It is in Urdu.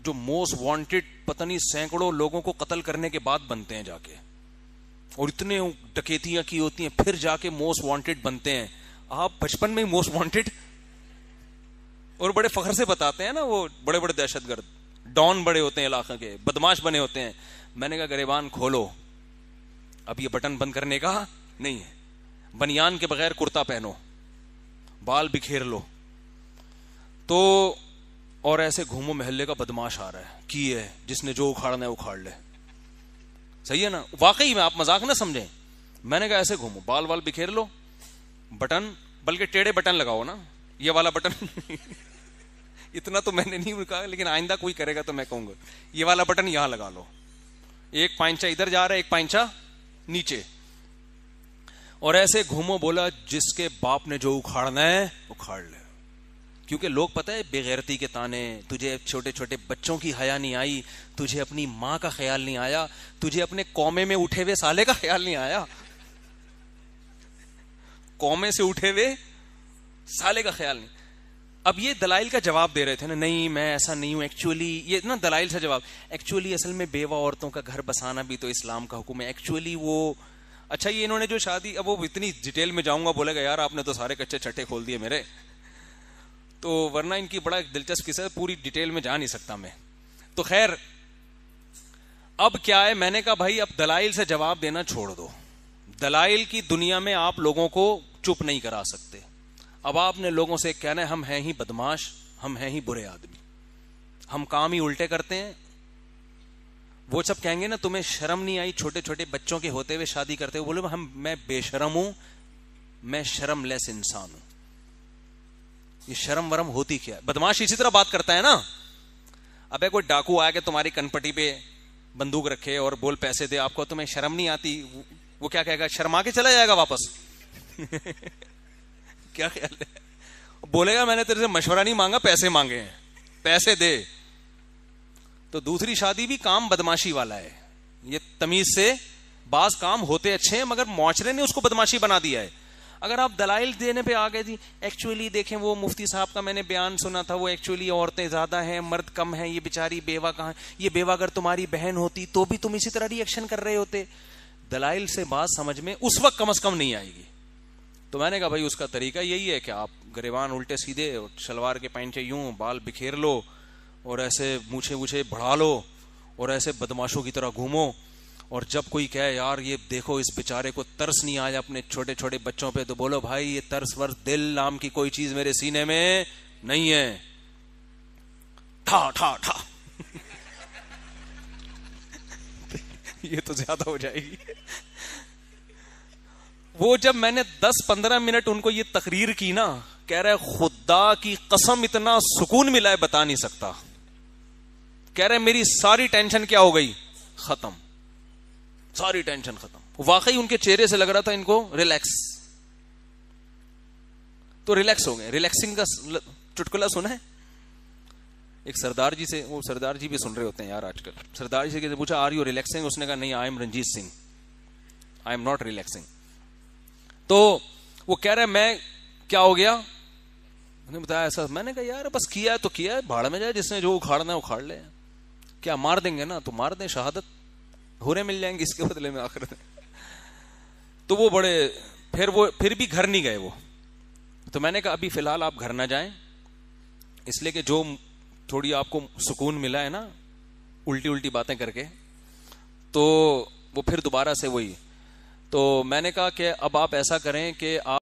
جو موسٹ وانٹڈ پتہ نہیں سینکڑوں لوگوں کو قتل کرنے کے بعد بنتے ہیں جا کے, اور اتنے ڈکیتیاں کی ہوتی ہیں پھر جا کے موسٹ وانٹڈ بنتے ہیں. آپ بچپن میں ہی موسٹ وانٹڈ, اور بڑے فخر سے بتاتے ہیں نا, وہ بڑے بڑے دہشت گرد ڈان بڑے ہوتے ہیں, علاقے کے بدماش بنے ہوتے ہیں. میں نے کہا گریبان کھولو, اب یہ بٹن بند کرنے کا نہیں ہے, بنیان کے بغیر کرتا پہنو, بال بکھیر لو تو, اور ایسے گھومو محلے کا بدماش آ رہا ہے کی ہے, جس نے جو اکھاڑنا ہے اکھاڑ لے. صحیح ہے نا, واقعی میں, آپ مذاق نہ سمجھیں. میں نے کہا ایسے گھومو, بال وال بکھیر لو, بٹن, بلکہ ٹیڑے بٹن لگاؤ نا, یہ والا بٹن اتنا تو میں نے نہیں کہا, لیکن آئندہ کوئی کرے گا تو میں کہوں گا یہ والا بٹن یہاں لگا لو, ایک پائنچا ادھر جا رہا ہے, ایک پائنچا نیچے, اور ایسے گھومو. بولا جس کے باپ نے جو اکھاڑنا ہے اکھاڑ لے. کیونکہ لوگ پتہ ہے بے غیرتی کے تانے, تجھے چھوٹے چھوٹے بچوں کی حیا نہیں آئی, تجھے اپنی ماں کا خیال نہیں آیا, تجھے اپنے قومے میں اٹھے ہوئے سالے کا خیال نہیں آیا, قومے سے اٹھے ہوئے سالے کا خیال نہیں. اب یہ دلائل کا جواب دے رہے تھے نا, نہیں میں ایسا نہیں ہوں ایکچولی, یہ نا دلائل سے جواب, ایکچولی اصل میں بیوہ عورتوں کا گھر بسانا بھی تو اسلام کا حکم ہے, ایکچولی وہ اچھا یہ انہوں نے جو شادی, اب وہ اتنی ڈیٹیل میں جاؤں گا, بولے گا یار آپ نے تو سارے کچے چھٹے کھول دیے میرے, تو ورنہ ان کی بڑا دلچسپ قصہ ہے, پوری ڈیٹیل میں جا نہیں سکتا میں. تو خیر اب کیا ہے, میں نے کہا بھائی اب دلائل سے جواب دینا چھوڑ دو, دلائل کی دنیا میں آپ لوگوں کو چپ نہیں کرا سکتے. اب آپ نے لوگوں سے کہنا ہے ہم ہیں ہی بدماش, ہم ہیں ہی برے آدمی, ہم کام ہی الٹے کرتے ہیں. وہ سب کہیں گے نا تمہیں شرم نہیں آئی چھوٹے چھوٹے بچوں کے ہوتے ہوئے شادی کرتے ہوئے, بولے میں بے شرم ہوں, میں شرم لیس انسان ہوں. یہ شرم ورم ہوتی کیا ہے؟ بدماش اسی طرح بات کرتا ہے نا. ابے کوئی ڈاکو آیا کہ تمہاری کنپٹی پہ بندوق رکھے اور بول پیسے دے آپ کو, تمہیں شرم نہیں آتی, وہ کیا کہے گا, شرما کے چلا جائے گا واپس کیا خیال ہے, بولے گا میں نے تیرے سے مشورہ نہیں مانگا, پیسے مانگے ہیں, پیسے دے. تو دوسری شادی بھی کام بدماشی والا ہے. یہ تمیز سے بعض کام ہوتے اچھے ہیں مگر معاشرے نے اس کو بدماشی بنا دیا ہے. اگر آپ دلائل دینے پہ آ گئے جی ایکچولی دیکھیں وہ مفتی صاحب کا میں نے بیان سنا تھا, وہ ایکچولی عورتیں زیادہ ہیں مرد کم ہیں, یہ بیچاری بیوہ کہاں, یہ بیوہ اگر تمہاری بہن ہوتی تو بھی تم اسی طرح ری ایکشن کر رہے ہوتے. دلائل سے بات سمجھ میں اس وقت کم از کم نہیں آئے گی. تو میں نے کہا بھائی اس کا طریقہ یہی ہے کہ آپ گریبان الٹے سیدھے, شلوار کے پینچے یوں, بال بکھیر لو, اور ایسے مونچھے ووچھے بڑھا لو, اور ایسے بدماشوں کی طرح گھومو. اور جب کوئی کہے یار یہ دیکھو اس بیچارے کو ترس نہیں آیا اپنے چھوٹے چھوٹے بچوں پہ, تو بولو بھائی یہ ترس ورس دل نام کی کوئی چیز میرے سینے میں نہیں ہے. ٹھا ٹھا ٹھا یہ تو زیادہ ہو جائے گی. وہ جب میں نے 10-15 منٹ ان کو یہ تقریر کی نا, کہہ رہے خدا کی قسم اتنا سکون ملا ہے بتا نہیں سکتا. کہہ رہے میری ساری ٹینشن کیا ہو گئی, ختم, ساری ٹینشن ختم. واقعی ان کے چہرے سے لگ رہا تھا ان کو ریلیکس, تو ریلیکس ہو گئے. ریلیکسنگ کا چٹکلا سنا ہے ایک سردار جی سے, وہ سردار جی بھی سن رہے ہوتے ہیں یار آج کل. سردار جی سے پوچھا آر یو ریلیکسنگ, اس نے کہا نہیں, I am Ranjit Singh, I am not relaxing. تو وہ کہہ رہے میں کیا ہو گیا, نے بتایا ایسا. میں نے کہا یار بس کیا ہے تو کیا ہے, بھاڑ میں جائے, جس نے جو اکھاڑنا ہے اکھاڑ لے. کیا مار دیں گے نا تو مار دیں, شہادت ہورے مل جائیں گے اس کے بدلے میں آخرت میں. تو وہ بڑے پھر بھی گھر نہیں گئے وہ. تو میں نے کہا ابھی فی الحال آپ گھر نہ جائیں, اس لیے کہ جو تھوڑی آپ کو سکون ملا ہے نا الٹی الٹی باتیں کر کے, تو وہ پھر دوبارہ سے وہی. تو میں نے کہا کہ اب آپ ایسا کریں کہ آپ